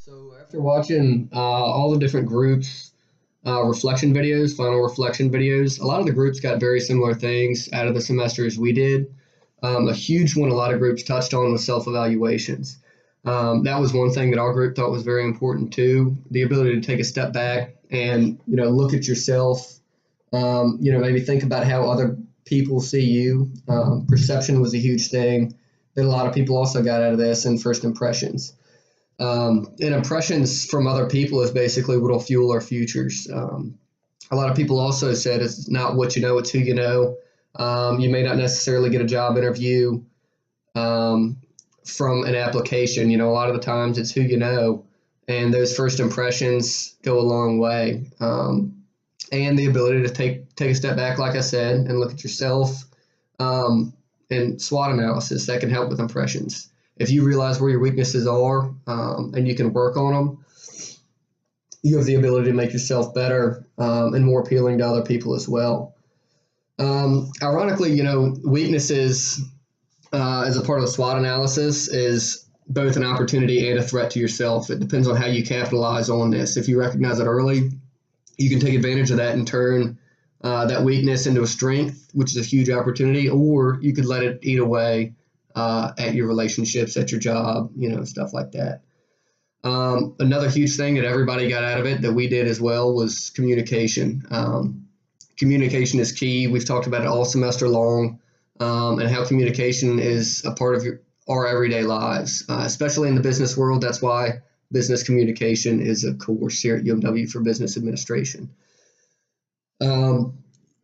So after watching all the different groups reflection videos, final reflection videos, a lot of the groups got very similar things out of the semester as we did. A huge one a lot of groups touched on was self-evaluations. That was one thing that our group thought was very important too, the ability to take a step back and, look at yourself, maybe think about how other people see you. Perception was a huge thing that a lot of people also got out of this, and first impressions. And impressions from other people is basically what will fuel our futures. A lot of people also said it's not what you know, it's who you know. You may not necessarily get a job interview from an application. A lot of the times it's who you know, and those first impressions go a long way. And the ability to take a step back, like I said, and look at yourself, and SWOT analysis that can help with impressions. If you realize where your weaknesses are and you can work on them, you have the ability to make yourself better and more appealing to other people as well. Ironically, weaknesses as a part of the SWOT analysis is both an opportunity and a threat to yourself. It depends on how you capitalize on this. If you recognize it early, you can take advantage of that and turn that weakness into a strength, which is a huge opportunity, or you could let it eat away at your relationships, at your job, stuff like that. Another huge thing that everybody got out of it that we did as well was communication. Communication is key. We've talked about it all semester long, and how communication is a part of our everyday lives, especially in the business world. That's why business communication is a course here at UMW for business administration.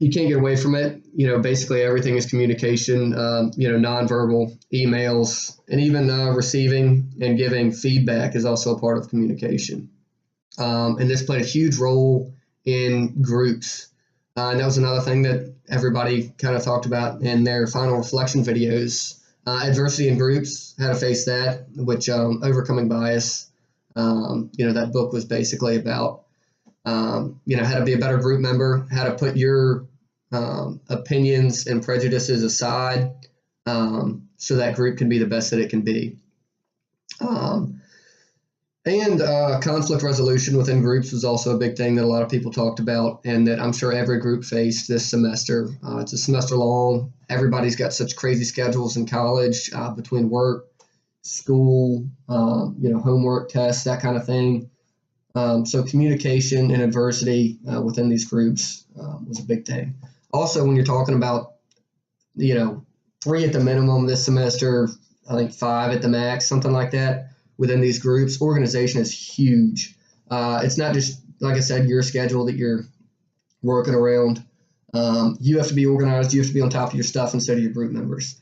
You can't get away from it. Basically everything is communication, nonverbal, emails, and even receiving and giving feedback is also a part of communication. And this played a huge role in groups. And that was another thing that everybody kind of talked about in their final reflection videos. Adversity in groups, how to face that, which overcoming bias, that book was basically about how to be a better group member, how to put your opinions and prejudices aside so that group can be the best that it can be. And conflict resolution within groups was also a big thing that a lot of people talked about, and that I'm sure every group faced this semester. It's a semester long. Everybody's got such crazy schedules in college between work, school, homework, tests, that kind of thing. So communication and adversity within these groups was a big thing. Also, when you're talking about, 3 at the minimum this semester, I think 5 at the max, something like that, within these groups, organization is huge. It's not just, like I said, your schedule that you're working around. You have to be organized. You have to be on top of your stuff instead of your group members.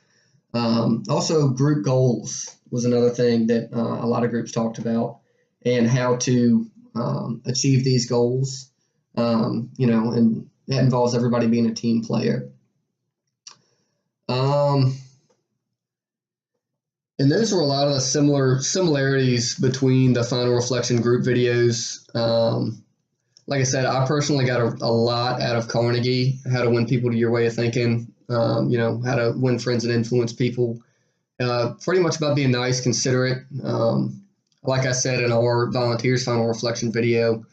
Also, group goals was another thing that a lot of groups talked about, and how to achieve these goals, and that involves everybody being a team player. And those were a lot of the similarities between the final reflection group videos. Like I said, I personally got a lot out of Carnegie, how to win people to your way of thinking, how to win friends and influence people. Pretty much about being nice, considerate. Like I said in our volunteers final reflection video,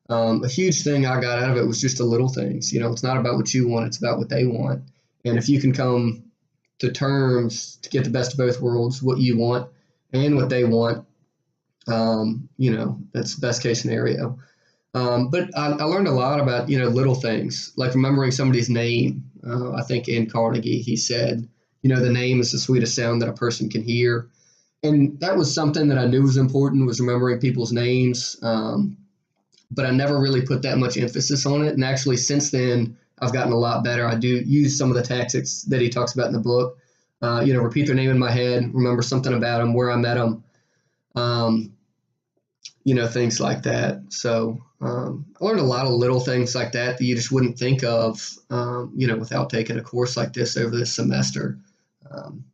a huge thing I got out of it was just the little things. It's not about what you want, it's about what they want. And if you can come to terms to get the best of both worlds, what you want and what they want, that's the best case scenario. But I learned a lot about, little things, like remembering somebody's name. I think in Carnegie, he said, the name is the sweetest sound that a person can hear. And that was something that I knew was important, was remembering people's names. But I never really put that much emphasis on it. And actually, since then, I've gotten a lot better. I do use some of the tactics that he talks about in the book. Repeat their name in my head, remember something about them, where I met them, things like that. So I learned a lot of little things like that you just wouldn't think of, without taking a course like this over this semester.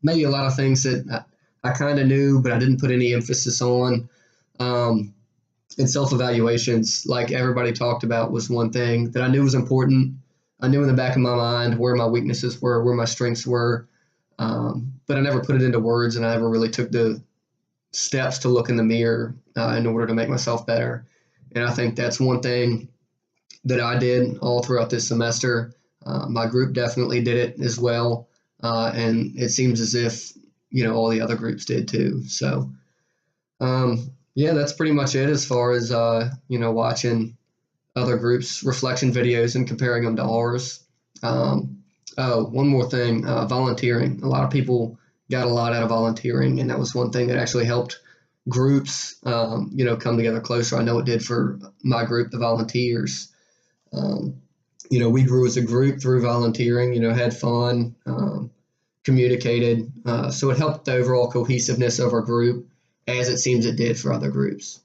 Maybe a lot of things that I kind of knew, but I didn't put any emphasis on. And self-evaluations, like everybody talked about, was one thing that I knew was important. I knew in the back of my mind where my weaknesses were, where my strengths were, but I never put it into words, and I never really took the steps to look in the mirror in order to make myself better. And I think that's one thing that I did all throughout this semester. My group definitely did it as well. And it seems as if, all the other groups did too. So, yeah, that's pretty much it as far as, watching other groups' reflection videos and comparing them to ours. One more thing, volunteering. A lot of people got a lot out of volunteering, and that was one thing that actually helped groups, come together closer. I know it did for my group, the volunteers. We grew as a group through volunteering, had fun, communicated. So it helped the overall cohesiveness of our group, as it seems it did for other groups.